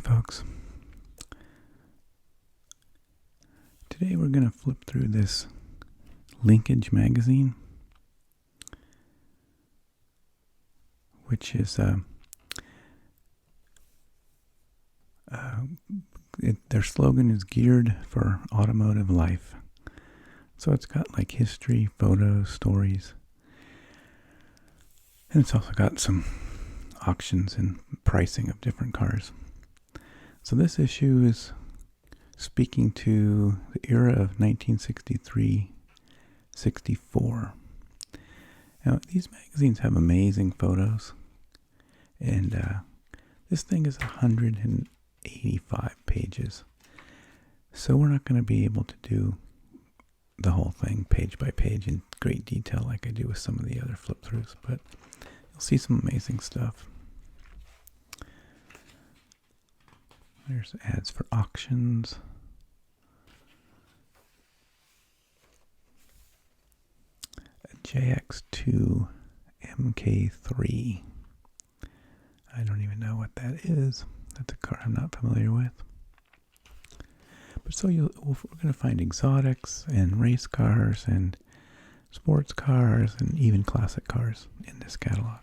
Folks. Today we're going to flip through this Linkage magazine, which is their slogan is geared for automotive life. So it's got like history, photos, stories, and it's also got some auctions and pricing of different cars. So this issue is speaking to the era of 1963-64. Now, these magazines have amazing photos, and this thing is 185 pages. So we're not going to be able to do the whole thing page by page in great detail like I do with some of the other flip-throughs, but you'll see some amazing stuff. There's ads for auctions. A JX2 MK3. I don't even know what that is. That's a car I'm not familiar with. But so we're going to find exotics and race cars and sports cars and even classic cars in this catalog.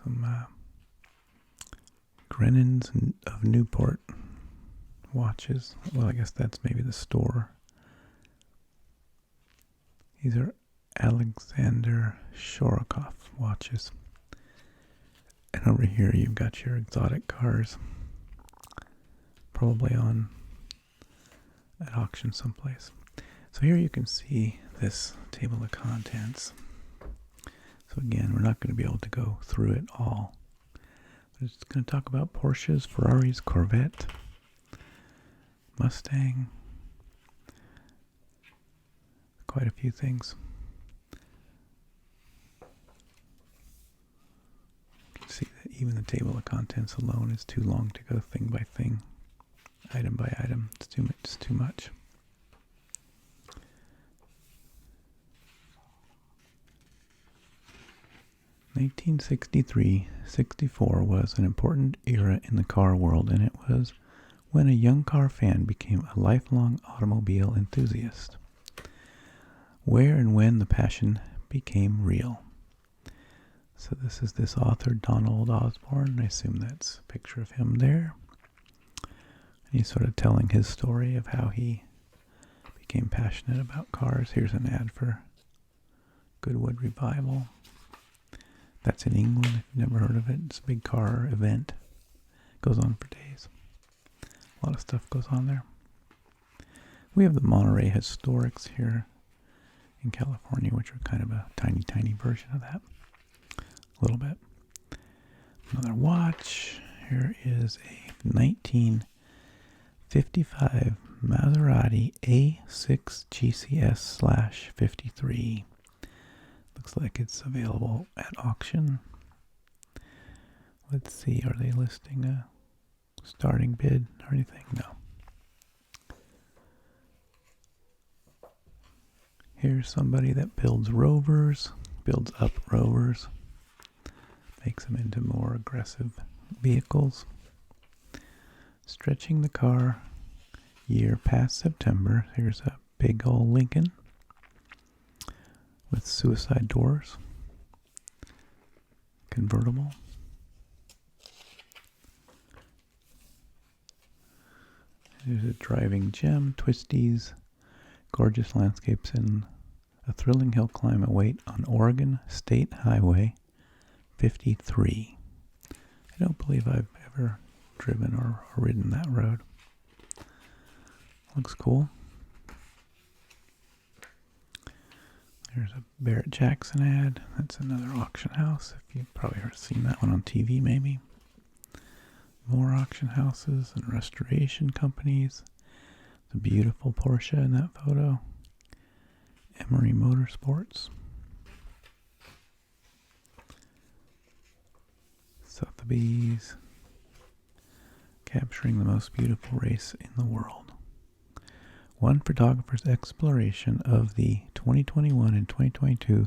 Some Grennans of Newport watches. Well, I guess that's maybe the store. These are Alexander Shorokov watches. And over here you've got your exotic cars. Probably on at auction someplace. So here you can see this table of contents. So again, we're not going to be able to go through it all. We're just going to talk about Porsches, Ferraris, Corvette, Mustang, quite a few things. You can see that even the table of contents alone is too long to go thing by thing, item by item. It's too much. (1963-64) was an important era in the car world, and it was when a young car fan became a lifelong automobile enthusiast. Where and when the passion became real. So this is this author, Donald Osborne. I assume that's a picture of him there. And he's sort of telling his story of how he became passionate about cars. Here's an ad for Goodwood Revival. That's in England, if you've never heard of it. It's a big car event. Goes on for days. A lot of stuff goes on there. We have the Monterey Historics here in California, which are kind of a tiny, tiny version of that. A little bit. Another watch. Here is a 1955 Maserati A6 GCS/53. Looks like it's available at auction. Let's see, are they listing a starting bid or anything? No. Here's somebody that builds rovers, builds up rovers, makes them into more aggressive vehicles. Stretching the car year past September. Here's a big old Lincoln with suicide doors, convertible. There's a driving gem, twisties, gorgeous landscapes, and a thrilling hill climb await on Oregon State Highway 53. I don't believe I've ever driven or ridden that road. Looks cool. There's a Barrett Jackson ad. That's another auction house. If you've probably seen that one on TV, maybe. More auction houses and restoration companies. It's a beautiful Porsche in that photo. Emery Motorsports. Sotheby's. Capturing the most beautiful race in the world. One photographer's exploration of the 2021 and 2022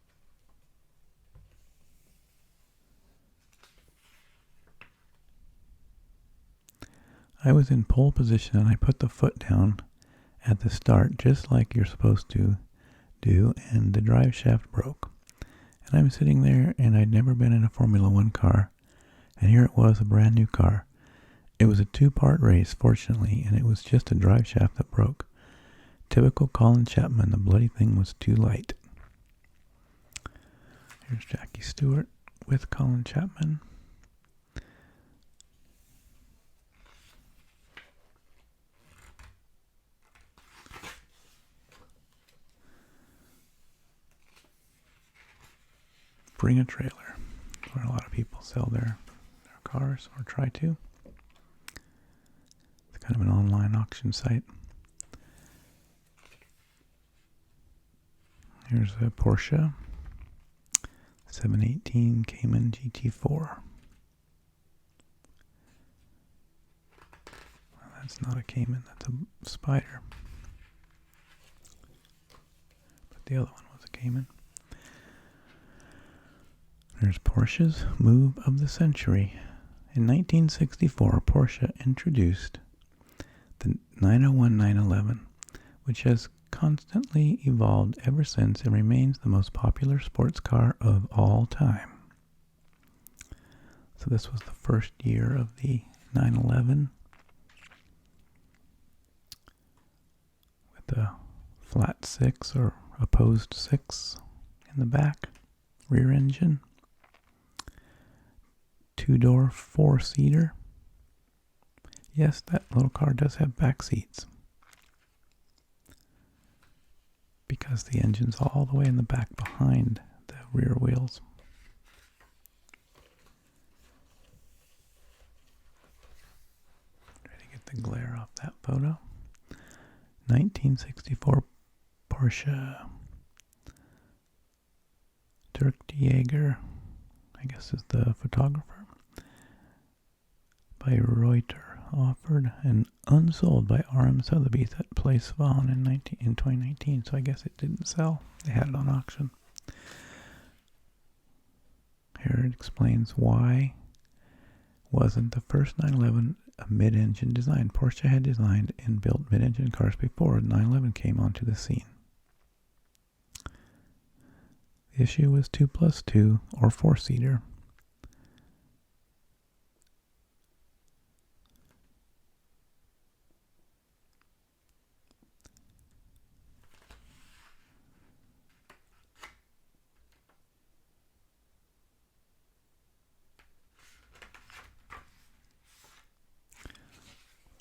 I was in pole position and I put the foot down at the start just like you're supposed to do, and the drive shaft broke. And I'm sitting there and I'd never been in a Formula One car, and here it was, a brand new car. It was a two-part race, fortunately, and it was just a drive shaft that broke. Typical Colin Chapman, the bloody thing was too light. Here's Jackie Stewart with Colin Chapman. Bring a Trailer, where a lot of people sell their cars, or try to. It's kind of an online auction site. Here's a Porsche 718 Cayman GT4. Well, that's not a Cayman, that's a Spider. But the other one was a Cayman. There's Porsche's move of the century. In 1964, Porsche introduced the 901 911, which has constantly evolved ever since and remains the most popular sports car of all time. So this was the first year of the 911 with the flat 6 or opposed 6 in the back, rear engine. Two-door, four-seater. Yes, that little car does have back seats, because the engine's all the way in the back behind the rear wheels. Try to get the glare off that photo. 1964 Porsche. Dirk de Jager, I guess, is the photographer. By Reuter, offered and unsold by R.M. Sotheby's at Place Vaughan in 2019. So I guess it didn't sell. They had it on auction. Here it explains why wasn't the first 911 a mid-engine design. Porsche had designed and built mid-engine cars before the 911 came onto the scene. The issue was 2+2 or 4-seater.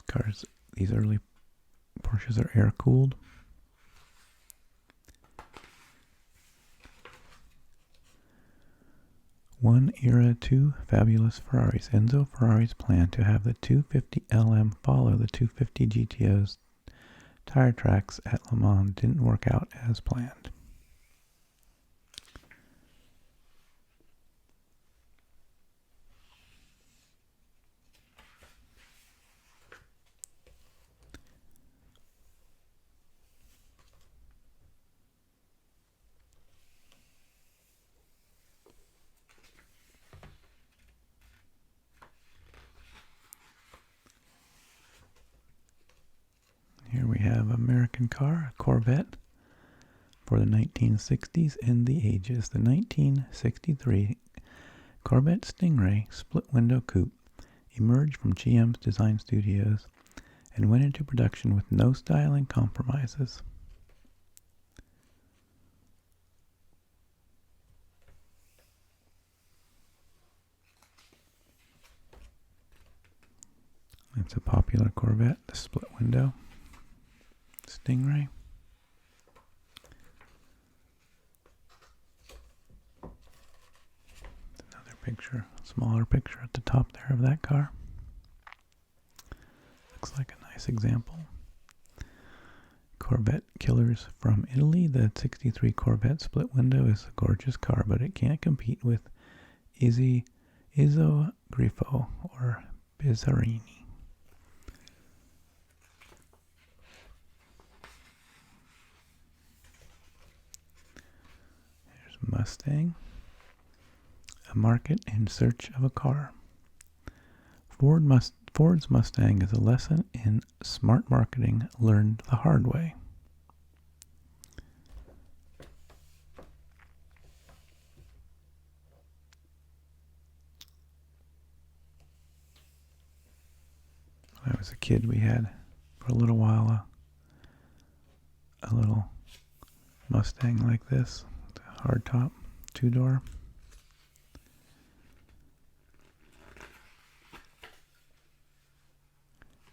Cars, these early Porsches are air-cooled. One era, two fabulous Ferraris. Enzo Ferrari's plan to have the 250 LM follow the 250 GTO's tire tracks at Le Mans didn't work out as planned. Here we have American car, a Corvette for the 1960s and the ages. The 1963 Corvette Stingray split-window coupe emerged from GM's design studios and went into production with no styling compromises. It's a popular Corvette, the split-window Stingray. Another picture, smaller picture at the top there of that car. Looks like a nice example. Corvette killers from Italy. The 63 Corvette split window is a gorgeous car, but it can't compete with Izzo Grifo or Bizzarini. Mustang, a market in search of a car. Ford Ford's Mustang is a lesson in smart marketing learned the hard way. When I was a kid, we had, for a little while, a little Mustang like this, hardtop, two-door.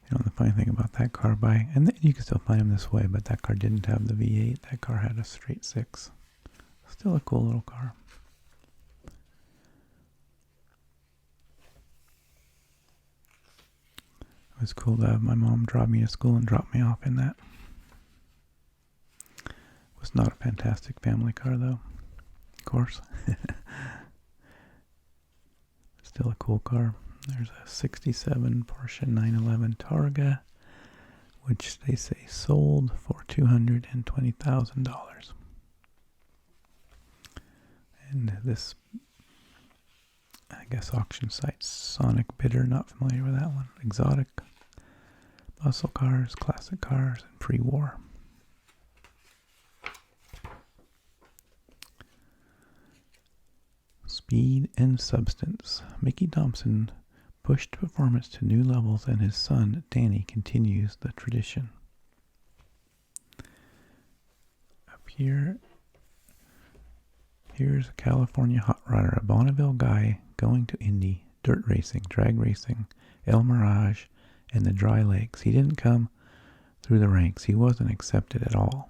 You know, the funny thing about that car, and you can still find them this way, but that car didn't have the V8. That car had a straight six. Still a cool little car. It was cool to have my mom drive me to school and drop me off in that. It was not a fantastic family car, though, of course. Still a cool car. There's a 67 Porsche 911 Targa, which they say sold for $220,000. And this, I guess, auction site, Sonic Bidder, not familiar with that one. Exotic muscle cars, classic cars, and pre-war. Speed and substance. Mickey Thompson pushed performance to new levels, and his son, Danny, continues the tradition. Up here, here's a California hot rodder, a Bonneville guy going to Indy, dirt racing, drag racing, El Mirage, and the dry lakes. He didn't come through the ranks. He wasn't accepted at all.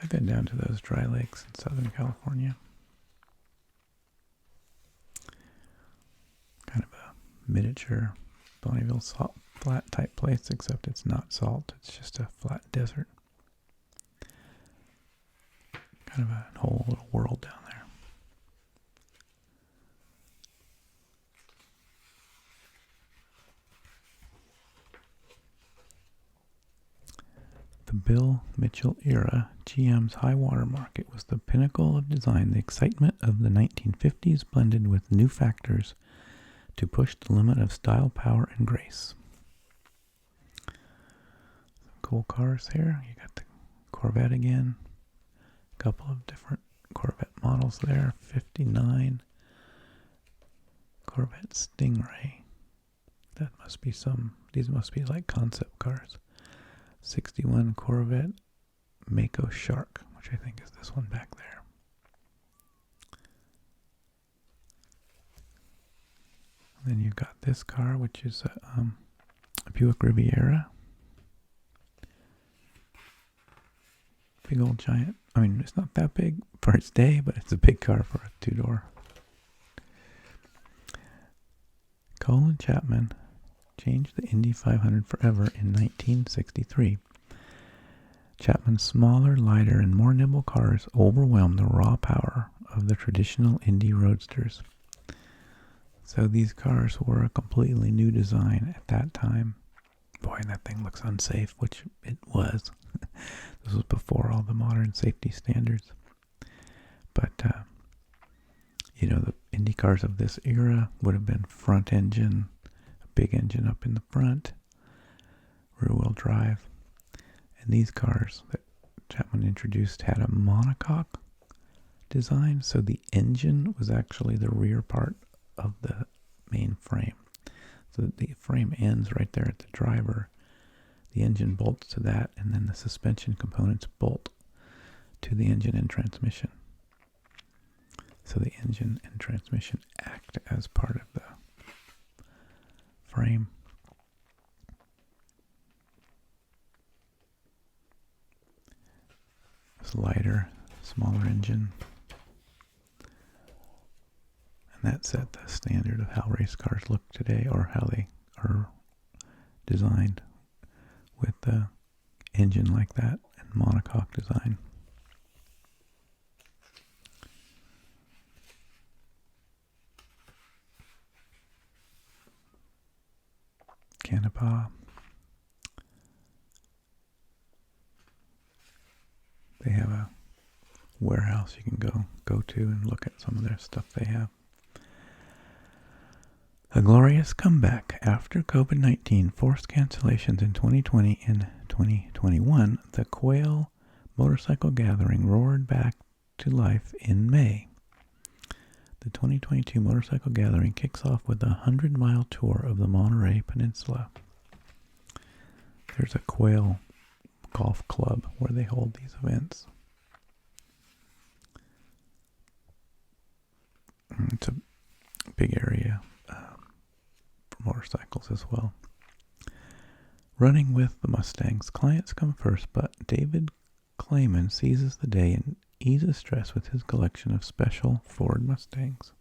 I've been down to those dry lakes in Southern California. Kind of a miniature Bonneville salt flat type place, except it's not salt. It's just a flat desert. Kind of a whole little world down there. The Bill Mitchell era, GM's high water mark. It was the pinnacle of design, the excitement of the 1950s blended with new factors to push the limit of style, power, and grace. Some cool cars here. You got the Corvette again. A couple of different Corvette models there. 59 Corvette Stingray. That must be these must be like concept cars. 61 Corvette Mako Shark, which I think is this one back there. And then you've got this car, which is a Buick Riviera. Big old giant. I mean, it's not that big for its day, but it's a big car for a two-door. Colin Chapman changed the Indy 500 forever in 1963. Chapman's smaller, lighter, and more nimble cars overwhelmed the raw power of the traditional Indy roadsters. So these cars were a completely new design at that time. Boy, that thing looks unsafe, which it was. This was before all the modern safety standards. But, the Indy cars of this era would have been front engine, a big engine up in the front, rear-wheel drive. And these cars that Chapman introduced had a monocoque design, so the engine was actually the rear part of the main frame. So the frame ends right there at the driver. The engine bolts to that, and then the suspension components bolt to the engine and transmission. So the engine and transmission act as part of the frame. It's lighter, smaller engine. And that set the standard of how race cars look today, or how they are designed with the engine like that and monocoque design. Canapa. They have a warehouse you can go to and look at some of their stuff they have. glorious comeback. After COVID-19 forced cancellations in 2020 and 2021, the Quail motorcycle gathering roared back to life in May. The 2022 motorcycle gathering kicks off with a 100-mile tour of the Monterey Peninsula. There's a Quail golf club where they hold these events. It's a big area for motorcycles as well. Running with the Mustangs, clients come first, but David Clayman seizes the day and eases stress with his collection of special Ford Mustangs.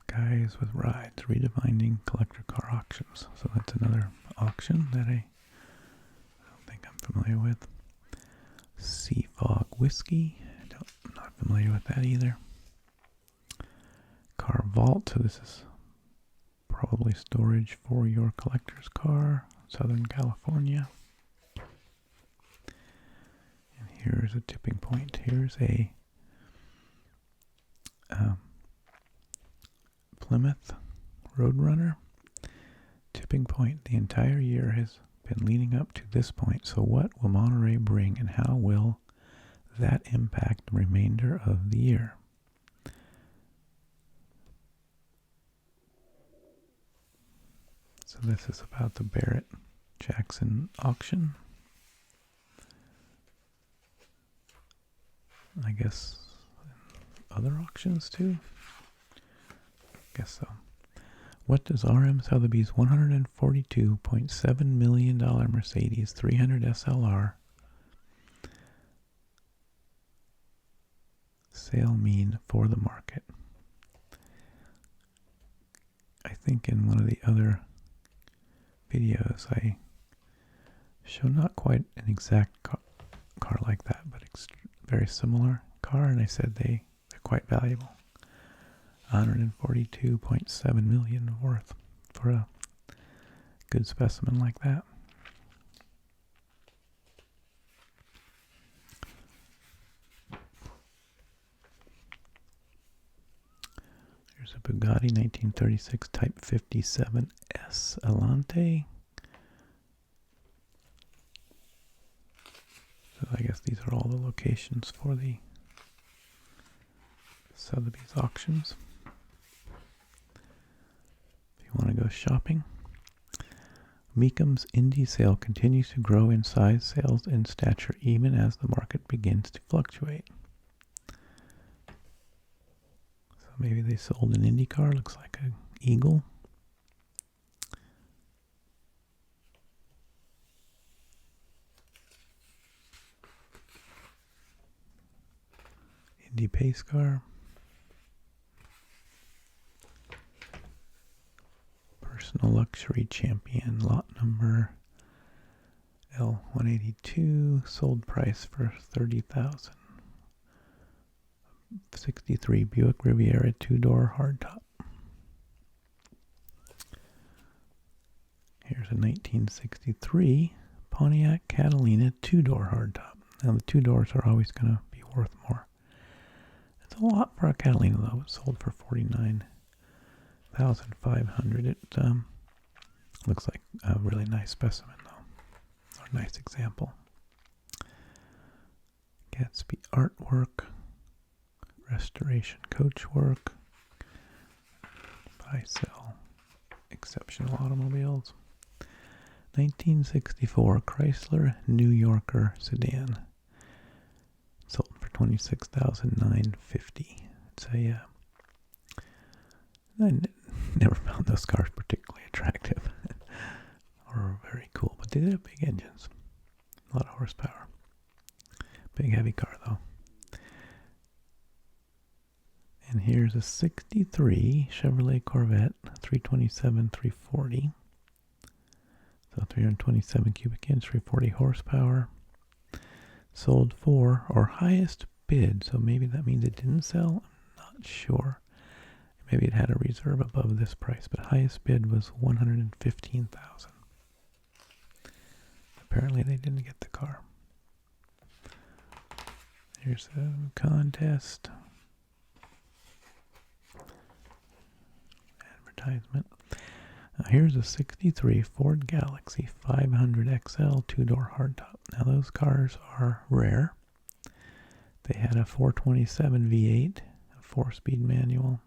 Guys with Rides, redefining collector car auctions. So that's another auction that I don't think I'm familiar with. Sea Fog Whiskey, I'm not familiar with that either. Car Vault, so this is probably storage for your collector's car, Southern California. And here's a tipping point. Here's a Plymouth Roadrunner. Tipping point. The entire year has been leading up to this point. So what will Monterey bring, and how will that impact the remainder of the year? So this is about the Barrett Jackson auction. I guess other auctions too? Guess so. What does RM Sotheby's $142.7 million Mercedes 300 SLR sale mean for the market? I think in one of the other videos I show not quite an exact car like that, but very similar car, and I said they're quite valuable. 142.7 million worth for a good specimen like that. Here's a Bugatti 1936 Type 57S Elante. So I guess these are all the locations for the Sotheby's auctions. Want to go shopping? Meekum's indie sale continues to grow in size, sales, and stature even as the market begins to fluctuate. So maybe they sold an indie car, looks like an Eagle. Indie pace car. Personal luxury champion, lot number L182, sold price for $30,000. 63 Buick Riviera 2-door hardtop. Here's a 1963 Pontiac Catalina 2-door hardtop. Now the 2 doors are always going to be worth more. It's a lot for a Catalina though. It sold for $49,500. It looks like a really nice specimen though, or nice example. Gatsby artwork, restoration coachwork, buy sell exceptional automobiles. 1964 Chrysler New Yorker sedan, sold for $26,950. It's a I never found those cars particularly attractive or very cool, but they did have big engines, a lot of horsepower. Big heavy car though. And here's a 63 Chevrolet Corvette 327 340. So 327 cubic inch, 340 horsepower. Sold for, or highest bid, so maybe that means it didn't sell, I'm not sure. Maybe it had a reserve above this price, but highest bid was $115,000. apparently they didn't get the car. Here's a contest. Advertisement. Here's a 63 Ford Galaxy 500 XL two-door hardtop. Now those cars are rare. They had a 427 V8, a 4-speed manual.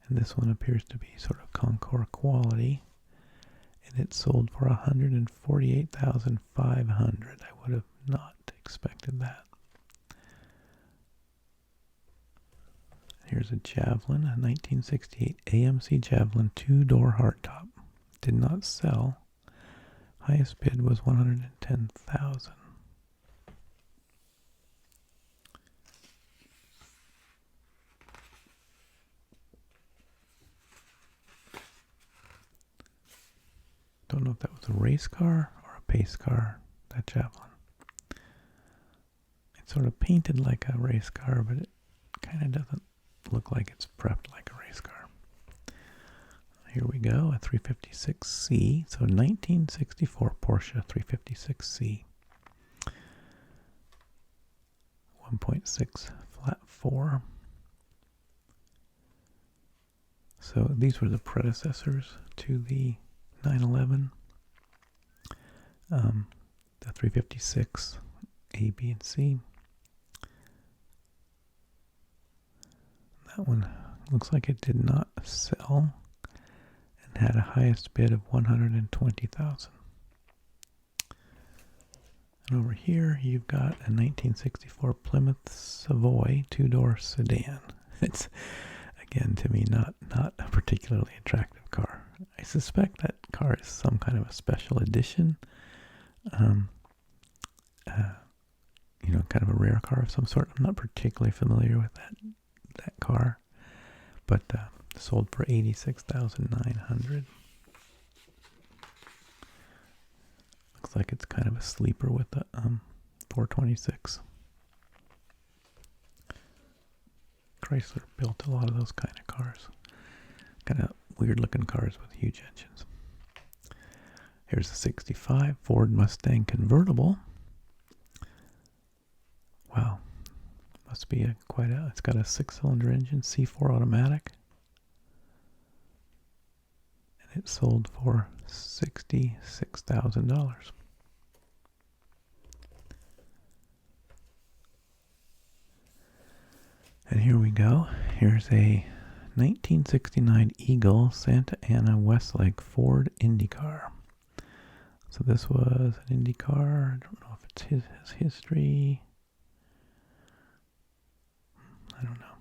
And this one appears to be sort of Concours quality. And it sold for $148,500. I would have not expected that. Here's a Javelin, a 1968 AMC Javelin two-door hardtop. Did not sell. Highest bid was $110,000. Don't know if that was a race car or a pace car, that Javelin. It's sort of painted like a race car, but it kind of doesn't look like it's prepped like a race car. Here we go, a 356C, so 1964 Porsche 356C. 1.6 flat 4. So these were the predecessors to the 911. The 356 A, B, and C. That one looks like it did not sell and had a highest bid of $120,000. And over here you've got a 1964 Plymouth Savoy two-door sedan. It's, again, to me, not a particularly attractive car. I suspect that car is some kind of a special edition. Kind of a rare car of some sort. I'm not particularly familiar with that car, but sold for $86,900. Looks like it's kind of a sleeper with the 426. Chrysler built a lot of those kind of cars. Kind of weird looking cars with huge engines. Here's a 65 Ford Mustang convertible. Wow. Must be it's got a 6-cylinder engine, C4 automatic. And it sold for $66,000. And here we go. Here's a 1969 Eagle Santa Ana Westlake Ford IndyCar. So this was an IndyCar. I don't know if it's his history. I don't know.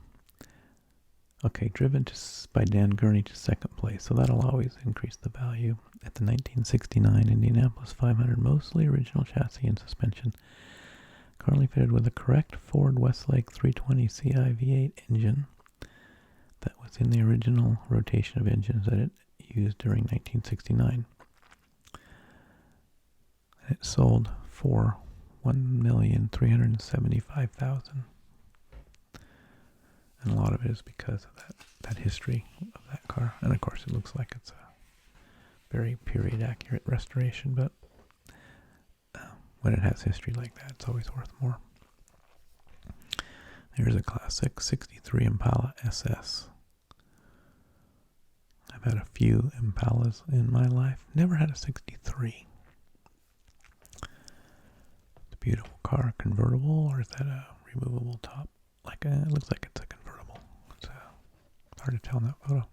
Okay, driven by Dan Gurney to second place, so that'll always increase the value. At the 1969 Indianapolis 500, mostly original chassis and suspension, currently fitted with a correct Ford Westlake 320 Ci V8 engine that was in the original rotation of engines that it used during 1969. And it sold for $1,375,000. And a lot of it is because of that history of that car. And of course it looks like it's a very period accurate restoration, but when it has history like that, it's always worth more. Here's a classic 63 Impala SS. I've had a few Impalas in my life. Never had a 63. It's a beautiful car. Convertible, or is that a removable top? It looks like it's a convertible. It's hard to tell in that photo.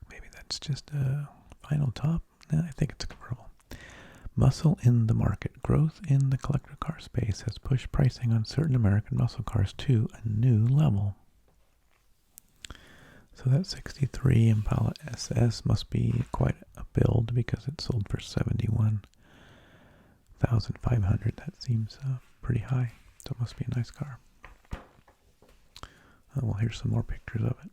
Maybe that's just a final top. No, I think it's a convertible. Muscle in the market. Growth in the collector car space has pushed pricing on certain American muscle cars to a new level. So that 63 Impala SS must be quite a build because it sold for $71,500. That seems pretty high. So it must be a nice car. Well, here's some more pictures of it.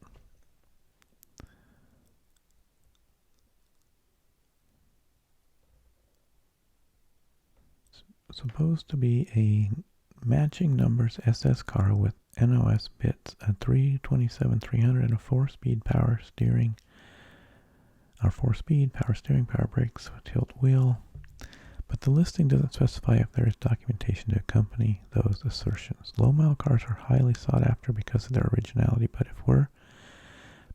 Supposed to be a matching numbers SS car with NOS bits, a 327-300 and a 4-speed power steering, power steering, power brakes, tilt wheel. but the listing doesn't specify if there is documentation to accompany those assertions. Low-mile cars are highly sought after because of their originality, but if we're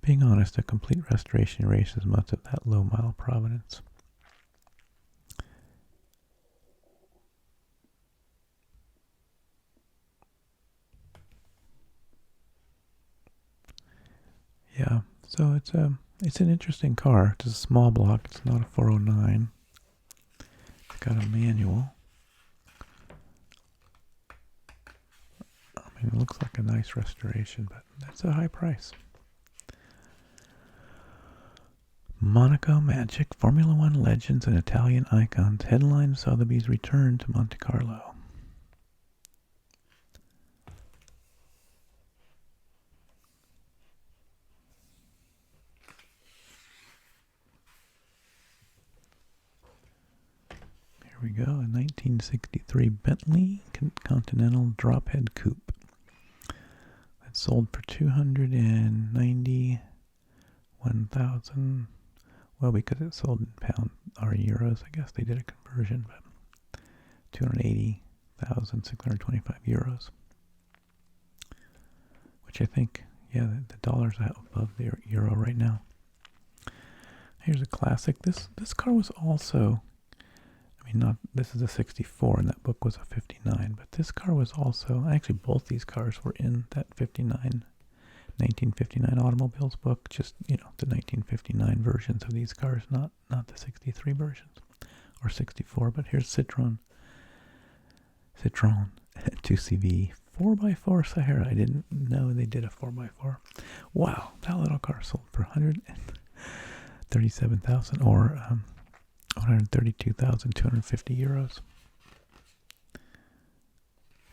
being honest, a complete restoration erases much of that low-mile provenance. Yeah, so it's an interesting car. It's a small block. It's not a 409. It's got a manual. I mean, it looks like a nice restoration, but that's a high price. Monaco Magic, Formula One legends and Italian icons headline Sotheby's return to Monte Carlo. Here we go, a 1963 Bentley Continental Drophead Coupe. That sold for $291,000. Well, because it sold in pound or euros, I guess they did a conversion, but 280,625 euros. Which I think, yeah, the dollar's above the euro right now. Here's a classic. This car was also, this is a 64 and that book was a 59, but this car was also, actually both these cars were in that 1959 automobiles book, just, the 1959 versions of these cars, not the 63 versions, or 64, but here's Citroen 2CV 4x4 Sahara. I didn't know they did a 4x4. Wow, that little car sold for 137,000 or 132,250 euros.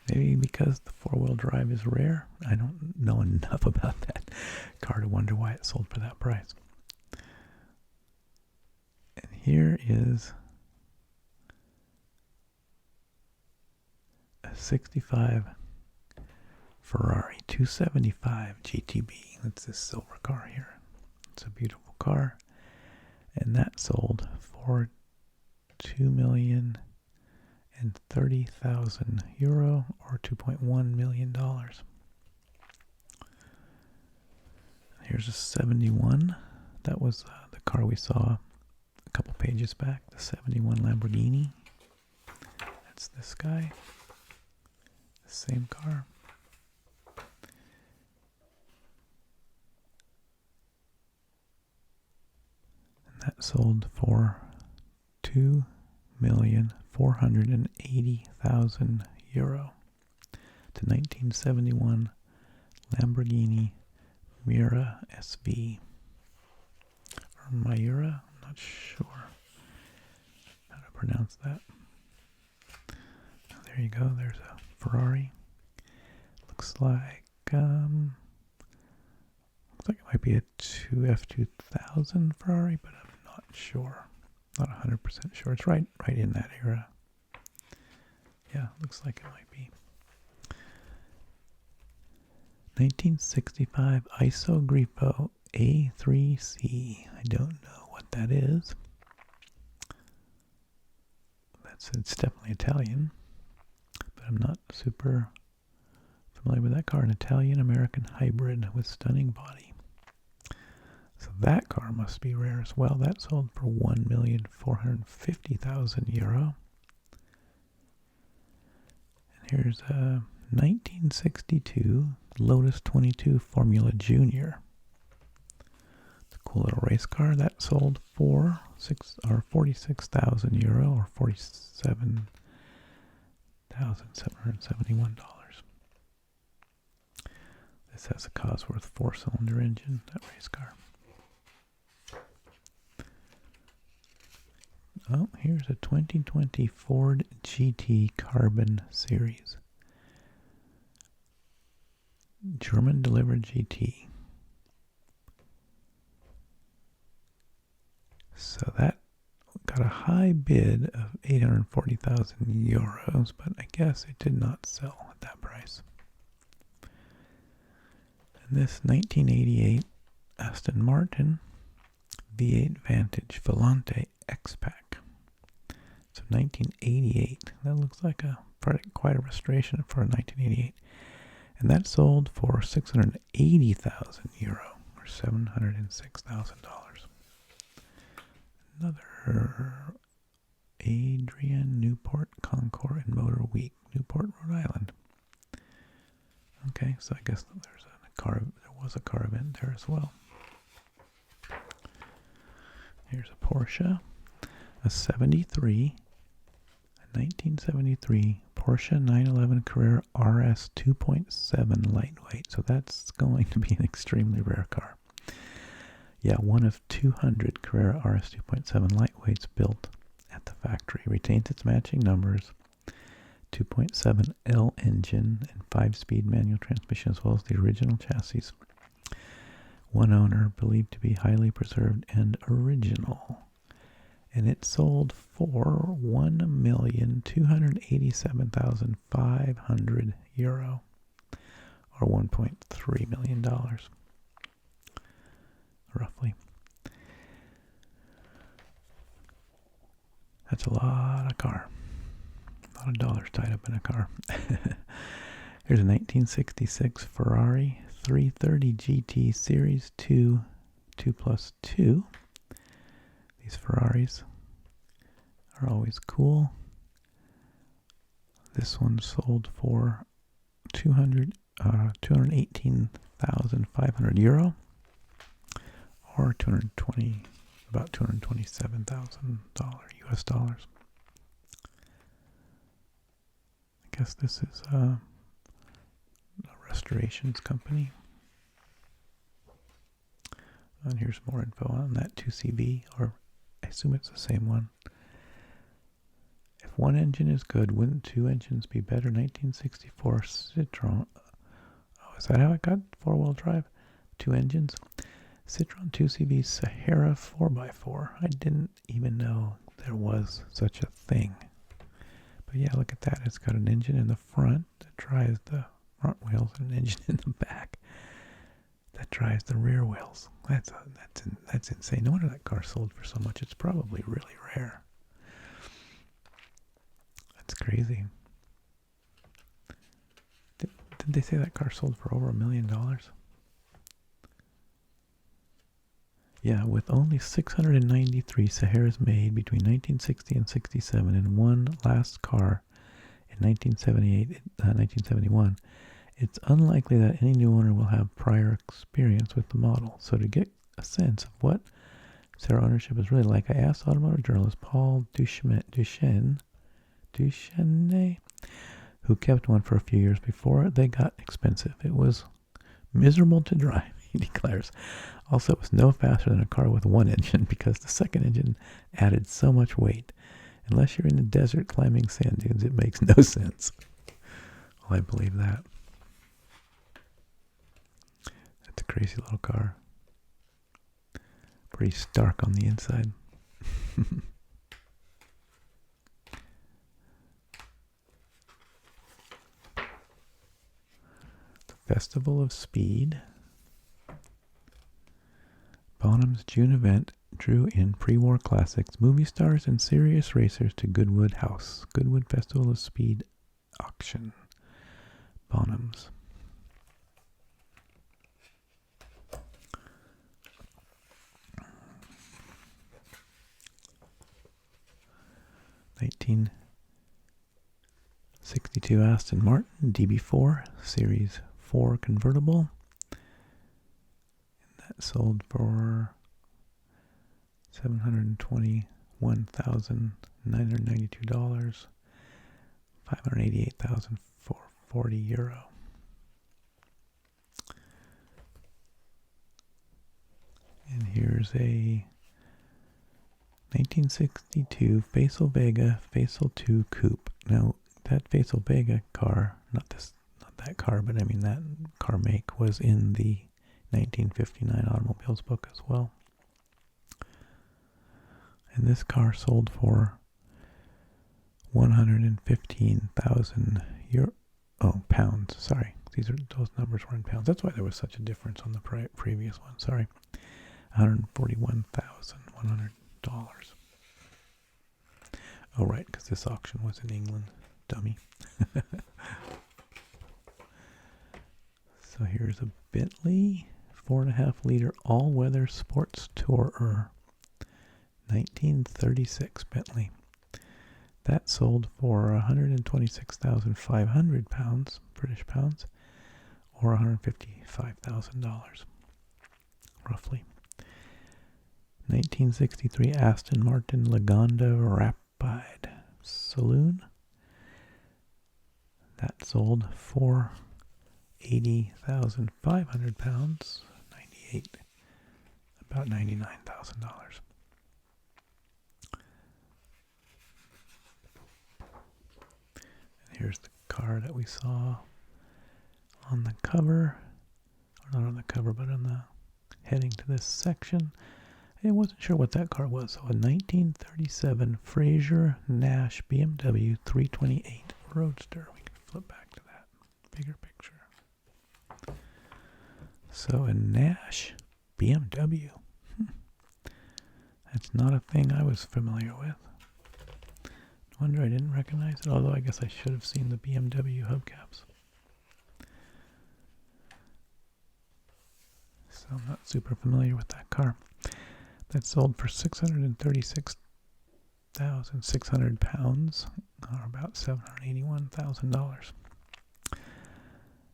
Maybe because the four-wheel drive is rare. I don't know enough about that car to wonder why it sold for that price. And here is a 65 Ferrari 275 GTB. That's this silver car here. It's a beautiful car. And that sold for €2,030,000 or $2.1 million. Here's a 71. That was the car we saw a couple pages back, the 71 Lamborghini. That's this guy. The same car. And that sold for €2,480,000 to 1971 Lamborghini Miura SV. Or Miura? I'm not sure how to pronounce that. Oh, there you go. There's a Ferrari. Looks like it might be a F2000 Ferrari, but I'm not sure. Not 100% sure. It's right in that era. Yeah, looks like it might be. 1965 ISO Grifo A3C. I don't know what that is. It's definitely Italian, but I'm not super familiar with that car. An Italian-American hybrid with stunning body. So that car must be rare as well. That sold for €1,450,000. And here's a 1962 Lotus 22 Formula Junior. It's a cool little race car. That sold for €46,000 or $47,771. This has a Cosworth 4-cylinder engine, that race car. Oh, here's a 2020 Ford GT Carbon Series. German delivered GT. So that got a high bid of €840,000, but I guess it did not sell at that price. And this 1988 Aston Martin V8 Vantage Volante X-Pack. So 1988. That looks like quite a restoration for a 1988. And that sold for 680,000 euro, or $706,000. Another Adrian Newport Concours and Motor Week, Newport, Rhode Island. Okay, so I guess there was a car event there as well. Here's a Porsche, a 1973 Porsche 911 Carrera RS 2.7 lightweight. So that's going to be an extremely rare car. Yeah, one of 200 Carrera RS 2.7 lightweights built at the factory. Retains its matching numbers, 2.7 L engine and 5-speed manual transmission, as well as the original chassis. One owner, believed to be highly preserved and original. And it sold for €1,287,500, or $1.3 million, roughly. That's a lot of car. A lot of dollars tied up in a car. Here's a 1966 Ferrari 330 GT Series 2 2+2. These Ferraris are always cool. This one sold for €218,500, or about $227,000 US dollars. I guess this is a restorations company. And here's more info on that 2CV, or I assume it's the same one. If one engine is good, wouldn't two engines be better? 1964 Citroen. Oh, is that how it got four-wheel drive? Two engines? Citroen 2CV Sahara 4x4. I didn't even know there was such a thing. But yeah, look at that. It's got an engine in the front that drives the front wheels and an engine in the back that drives the rear wheels. That's insane. No wonder that car sold for so much. It's probably really rare. That's crazy. Did they say that car sold for over $1 million? Yeah, with only 693 Saharas made between 1960 and 67 and one last car in 1971, it's unlikely that any new owner will have prior experience with the model. So to get a sense of what Sahara ownership is really like, I asked automotive journalist Paul Duchesne, who kept one for a few years before they got expensive. It was miserable to drive, he declares. Also, it was no faster than a car with one engine because the second engine added so much weight. Unless you're in the desert climbing sand dunes, it makes no sense. Well, I believe that. That's a crazy little car. Pretty stark on the inside. The Festival of Speed. Bonham's June event drew in pre-war classics, movie stars, and serious racers to Goodwood House. Goodwood Festival of Speed auction. Bonham's. '62 Aston Martin DB4 Series 4 convertible. That sold for $721,992, €588,440. And here's a 1962 Facel Vega Facel 2 Coupe. Now, that Facel Vega car, not that car, but I mean that car make, was in the 1959 automobiles book as well. And this car sold for 115,000 pounds. Sorry, those numbers were in pounds. That's why there was such a difference on the previous one. Sorry, $141,100. Oh, right, because this auction was in England. Dummy. So here's a Bentley 4.5-liter all-weather sports tourer. 1936 Bentley. That sold for 126,500 pounds, British pounds, or $155,000, roughly. 1963 Aston Martin Lagonda Rapide Saloon. That sold for 80,500 pounds, about $99,000. And here's the car that we saw on the cover, or not on the cover, but on the heading to this section. I wasn't sure what that car was. So a 1937 Fraser Nash BMW 328 Roadster. We can flip back to that bigger picture. So a Nash BMW. That's not a thing I was familiar with. No wonder I didn't recognize it, although I guess I should have seen the BMW hubcaps. So I'm not super familiar with that car. That sold for 636,600 pounds, or about $781,000.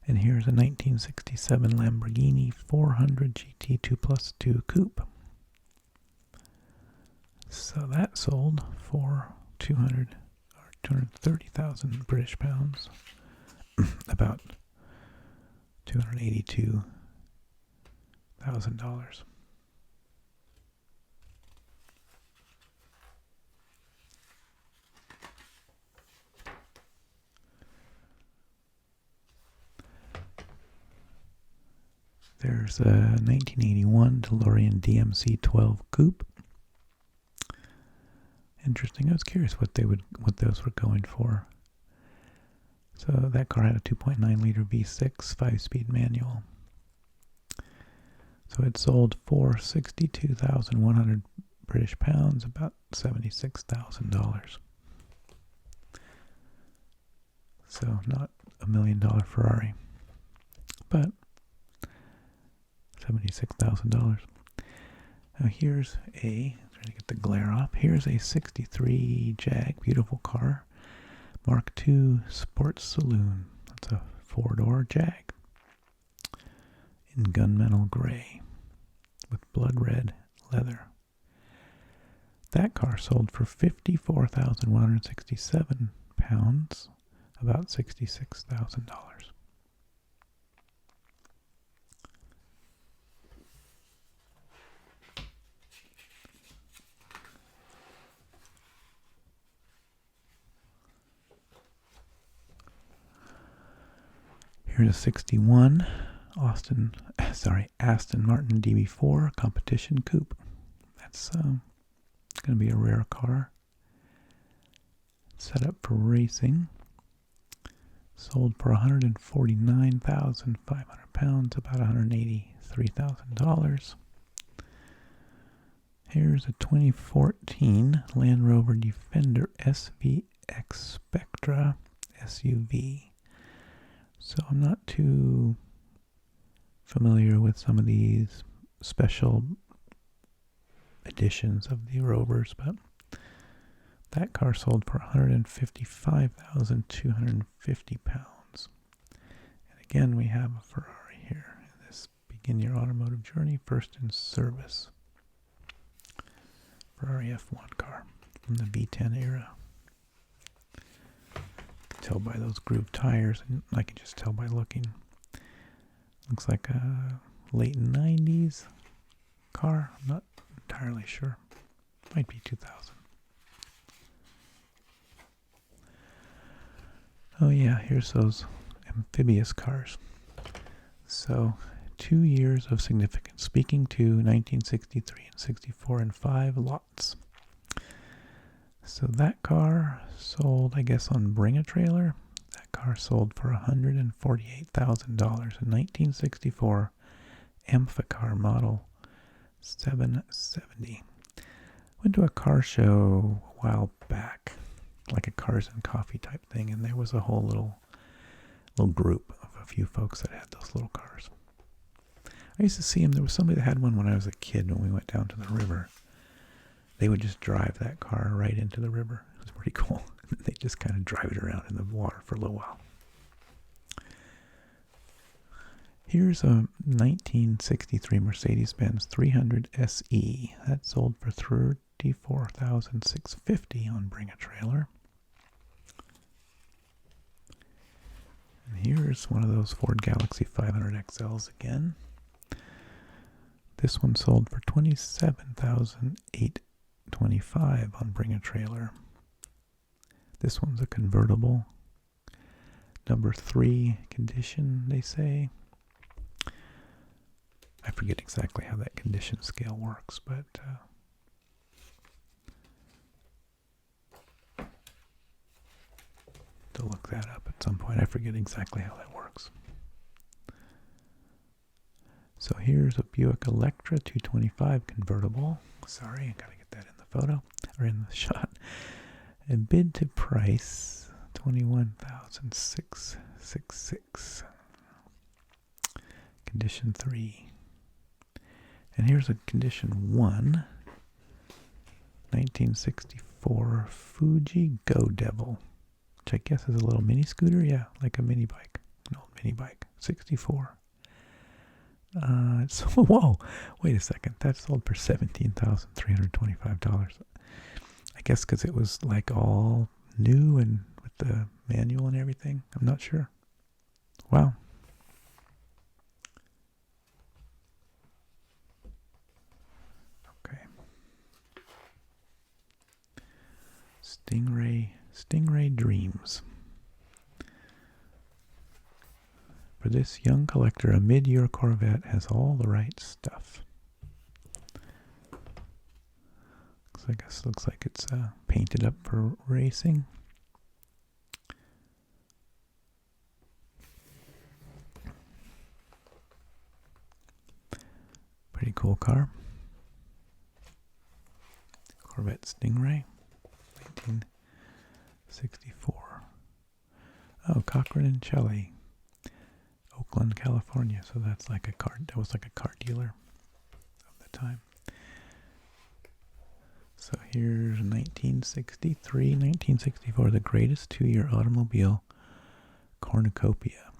And here's a 1967 Lamborghini 400 GT 2+2 Coupe. So that sold for 230,000 British pounds, about $282,000. There's a 1981 DeLorean DMC-12 Coupe. Interesting. I was curious what those were going for. So that car had a 2.9-liter V6 5-speed manual. So it sold for 62,100 British pounds, about $76,000. So not $1 million Ferrari, but $76,000. Now here's trying to get the glare off. Here's a 63 Jag, beautiful car, Mark II Sports Saloon. That's a 4-door Jag in gunmetal gray with blood red leather. That car sold for 54,167 pounds, about $66,000. Here's a 61 Aston Martin DB4 competition coupe. That's going to be a rare car. Set up for racing. Sold for 149,500 pounds, about $183,000. Here's a 2014 Land Rover Defender SVX Spectra SUV. So I'm not too familiar with some of these special editions of the Rovers, but that car sold for 155,250 pounds. And again, we have a Ferrari here in this Begin Your Automotive Journey First in Service Ferrari F1 car from the V10 era. Tell by those grooved tires, and I can just tell by looking. Looks like a late 90s car. I'm not entirely sure. Might be 2000. Oh yeah, here's those amphibious cars. So 2 years of significance, speaking to 1963 and 64 and 5 lots. So that car sold, I guess, on Bring a Trailer. That car sold for $148,000 in 1964 Amphicar model 770. Went to a car show a while back. like a cars and coffee type thing, and there was a whole little group of a few folks that had those little cars. I used to see them. There was somebody that had one when I was a kid when we went down to the river. They would just drive that car right into the river. It was pretty cool. They just kind of drive it around in the water for a little while. Here's a 1963 Mercedes-Benz 300 SE. That sold for $34,650 on Bring a Trailer. And here's one of those Ford Galaxy 500 XLs again. This one sold for $27,825 on Bring a Trailer. This one's a convertible. Number 3 condition, they say. I forget exactly how that condition scale works, but to look that up at some point. I forget exactly how that works. So here's a Buick Electra 225 convertible. Sorry, I gotta get that in the photo, or in the shot. And bid to price $21,666. Condition 3. And here's a condition 1. 1964 Fuji Go Devil, which I guess is a little mini scooter. Yeah, like a mini bike. An old mini bike. 64. Whoa, wait a second. That sold for $17,325. I guess because it was like all new and with the manual and everything. I'm not sure. Wow. Okay. Stingray Dreams. For this young collector, a mid-year Corvette has all the right stuff. Looks like it's painted up for racing. Pretty cool car. Corvette Stingray, 1964. Oh, Cochran and Shelley, Oakland, California. So that's like a car. That was like a car dealer of the time. So here's 1964, the greatest two-year automobile cornucopia.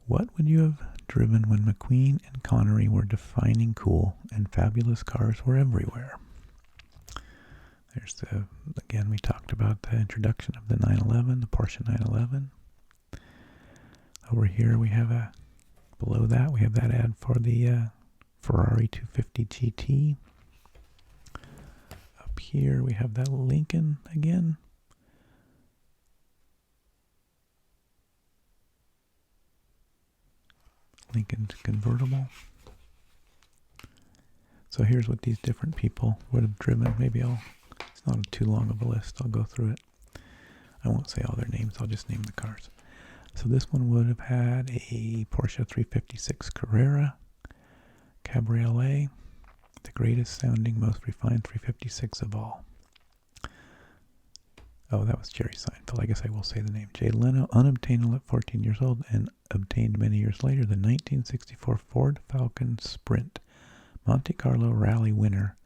What would you have driven when McQueen and Connery were defining cool and fabulous cars were everywhere? There's again, we talked about the introduction of the 911, the Porsche 911. Over here we have below that we have that ad for the Ferrari 250 GT. Up here we have that Lincoln again. Lincoln's convertible. So here's what these different people would have driven. Maybe it's not too long of a list. I'll go through it. I won't say all their names. I'll just name the cars. So this one would have had a Porsche 356 Carrera Cabriolet, the greatest sounding, most refined 356 of all. Oh, that was Jerry Seinfeld. I guess I will say the name. Jay Leno, unobtainable at 14 years old and obtained many years later, the 1964 Ford Falcon Sprint Monte Carlo Rally winner.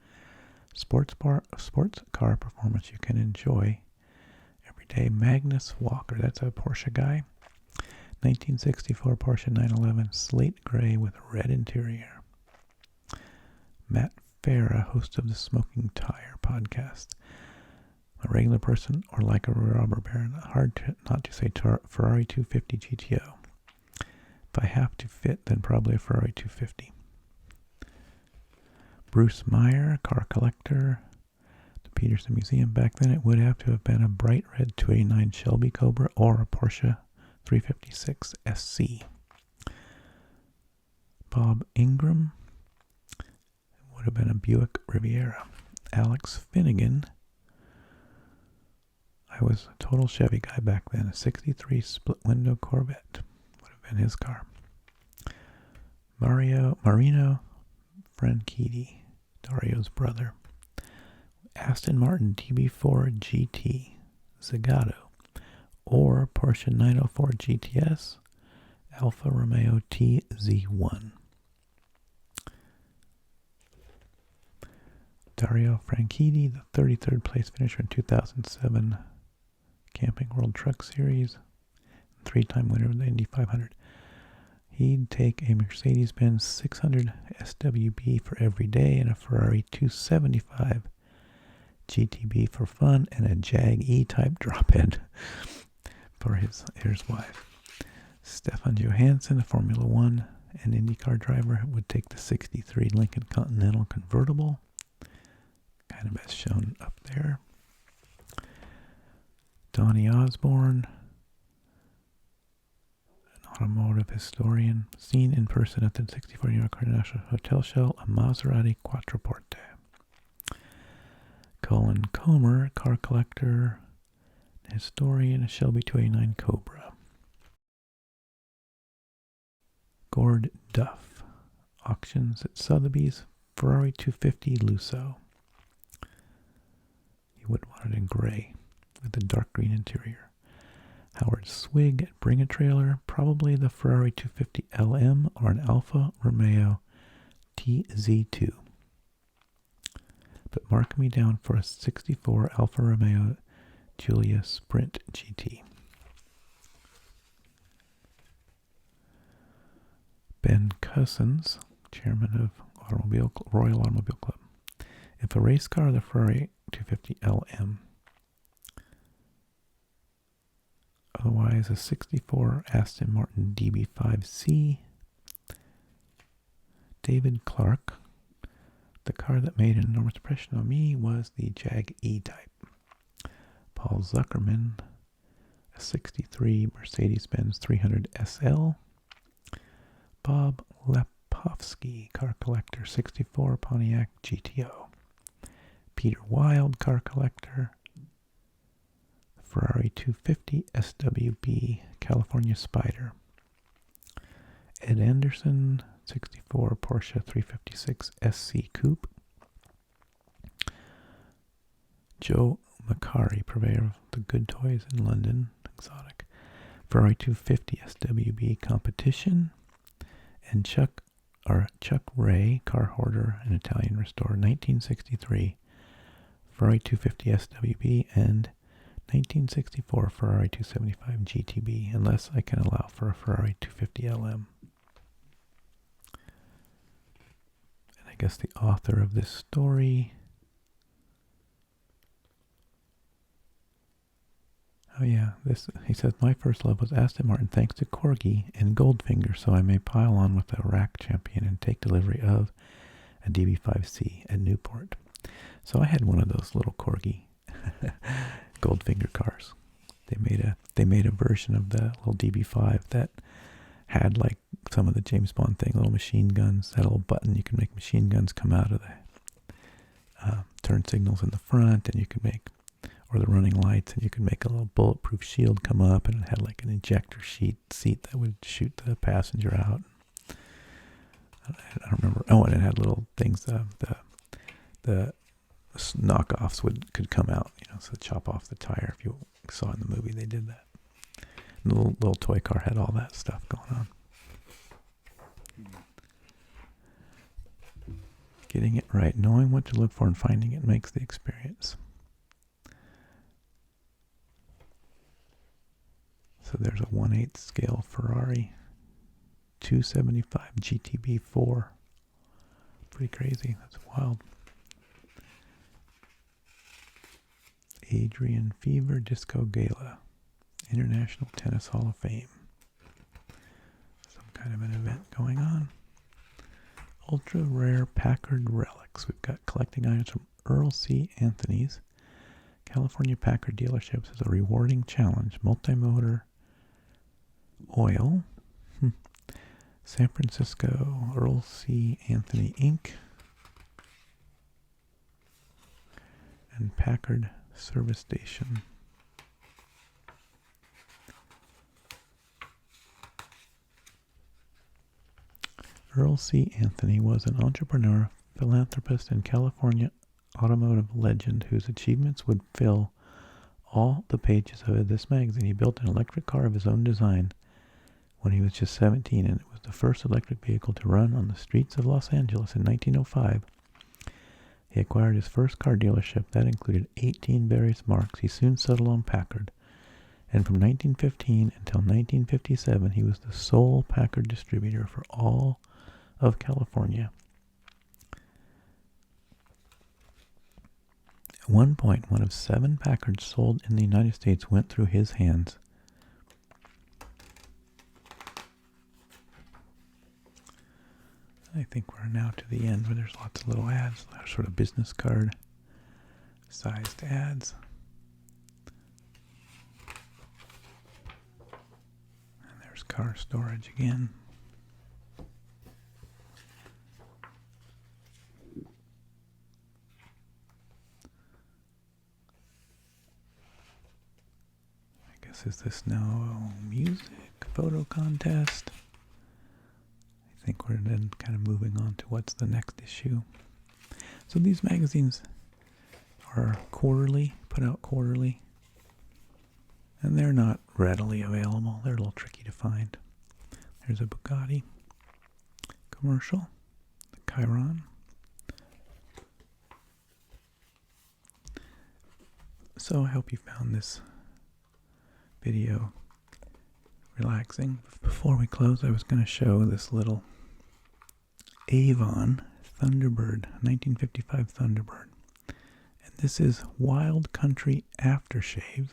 Sports car performance you can enjoy every day. Magnus Walker, that's a Porsche guy. 1964 Porsche 911 slate gray with red interior. Matt Farah, host of the Smoking Tire podcast. A regular person or like a robber baron. Hard not to say Ferrari 250 GTO. If I have to fit, then probably a Ferrari 250. Bruce Meyer, car collector. The Peterson Museum. Back then it would have to have been a bright red 289 Shelby Cobra or a Porsche 356 SC. Bob Ingram. It would have been a Buick Riviera. Alex Finnegan. I was a total Chevy guy back then. A 63 split window Corvette would have been his car. Marino Franchitti, Dario's brother. Aston Martin DB4 GT. Zagato, or Porsche 904 GTS Alfa Romeo TZ1. Dario Franchitti, the 33rd place finisher in 2007 Camping World Truck Series, 3-time winner of the Indy 500. He'd take a Mercedes-Benz 600 SWB for every day and a Ferrari 275 GTB for fun and a Jag E-Type drophead for his wife. Stefan Johansson, a Formula One and IndyCar driver, would take the 63 Lincoln Continental convertible, kind of as shown up there. Donnie Osborne, automotive historian, seen in person at the 64 New York International Hotel Show, a Maserati Quattroporte. Colin Comer, car collector, historian, a Shelby 289 Cobra. Gord Duff, auctions at Sotheby's, Ferrari 250 Lusso. You would want it in gray with a dark green interior. Howard Swig at Bring a Trailer, probably the Ferrari 250 LM or an Alfa Romeo TZ2. But mark me down for a 64 Alfa Romeo Giulia Sprint GT. Ben Cousins, chairman of Royal Automobile Club. If a race car, the Ferrari 250 LM. Otherwise, a 64 Aston Martin DB5C. David Clark. The car that made an enormous impression on me was the Jag E-Type. Paul Zuckerman, a 63 Mercedes-Benz 300 SL. Bob Lepofsky, car collector, 64 Pontiac GTO. Peter Wild, car collector, Ferrari 250 SWB California Spider. Ed Anderson, 64 Porsche 356 SC Coupe. Joe Macari, purveyor of the good toys in London, exotic. Ferrari 250 SWB Competition. And Chuck Ray, car hoarder and Italian restorer, 1963 Ferrari 250 SWB and 1964 Ferrari 275 GTB, unless I can allow for a Ferrari 250 LM. And I guess the author of this story, he says, my first love was Aston Martin thanks to Corgi and Goldfinger, so I may pile on with the rack champion and take delivery of a DB5C at Newport. So I had one of those little Corgi Goldfinger cars. They made a version of the little DB5 that had like some of the James Bond thing, little machine guns, that little button you can make machine guns come out of the turn signals in the front, and you could make, or the running lights, and you could make a little bulletproof shield come up, and it had like an ejector seat that would shoot the passenger out. I don't remember. Oh, and it had little things. The knockoffs could come out, so chop off the tire. If you saw in the movie, they did that. And the little toy car had all that stuff going on. Getting it right, knowing what to look for and finding it makes the experience. So there's a 1/8 scale Ferrari 275 GTB4. Pretty crazy. That's wild. Adrian Fever Disco Gala, International Tennis Hall of Fame. Some kind of an event going on. Ultra rare Packard relics. We've got collecting items from Earl C. Anthony's California Packard dealerships as a rewarding challenge. Multi-motor oil. San Francisco Earl C. Anthony Inc. and Packard service station. Earl C. Anthony was an entrepreneur, philanthropist, and California automotive legend whose achievements would fill all the pages of this magazine. He built an electric car of his own design when he was just 17, and it was the first electric vehicle to run on the streets of Los Angeles in 1905. He acquired his first car dealership. That included 18 various marques. He soon settled on Packard. And from 1915 until 1957, he was the sole Packard distributor for all of California. At one point, one of 7 Packards sold in the United States went through his hands. I think we're now to the end where there's lots of little ads, sort of business card sized ads. And there's car storage again. I guess is this now music photo contest? I think we're then kind of moving on to what's the next issue. So these magazines are quarterly, put out quarterly, and they're not readily available. They're a little tricky to find. There's a Bugatti commercial, the Chiron. So I hope you found this video relaxing. Before we close, I was going to show this little Avon Thunderbird, 1955 Thunderbird. And this is Wild Country Aftershave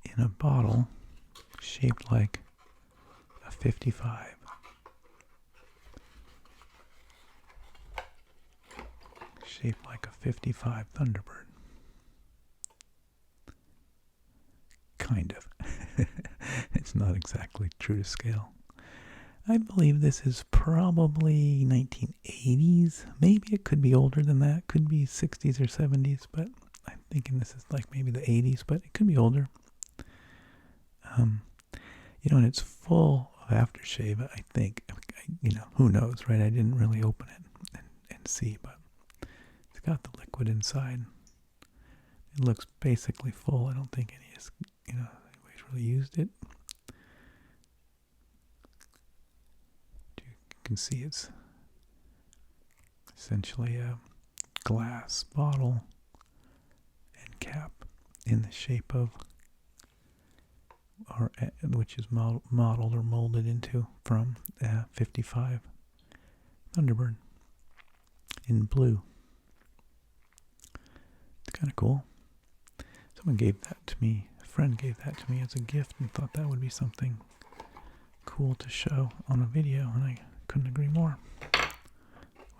in a bottle shaped like a 55. Shaped like a 55 Thunderbird. Kind of. It's not exactly true to scale. I believe this is probably 1980s. Maybe it could be older than that. Could be 60s or 70s, but I'm thinking this is like maybe the 80s, but it could be older. And it's full of aftershave, I think. Who knows, right? I didn't really open it and see, but it's got the liquid inside. It looks basically full. I don't think anybody's really used it. You can see it's essentially a glass bottle and cap in the shape of, which is modeled or molded from 55 Thunderbird in blue. It's kind of cool. Someone gave that to me. A friend gave that to me as a gift and thought that would be something cool to show on a video, and I couldn't agree more.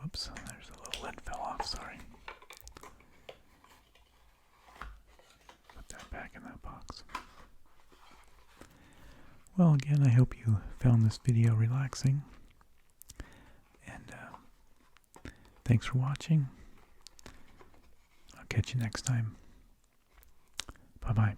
Whoops, there's a little lid fell off, sorry. Put that back in that box. Well, again, I hope you found this video relaxing, and thanks for watching. I'll catch you next time. Bye-bye.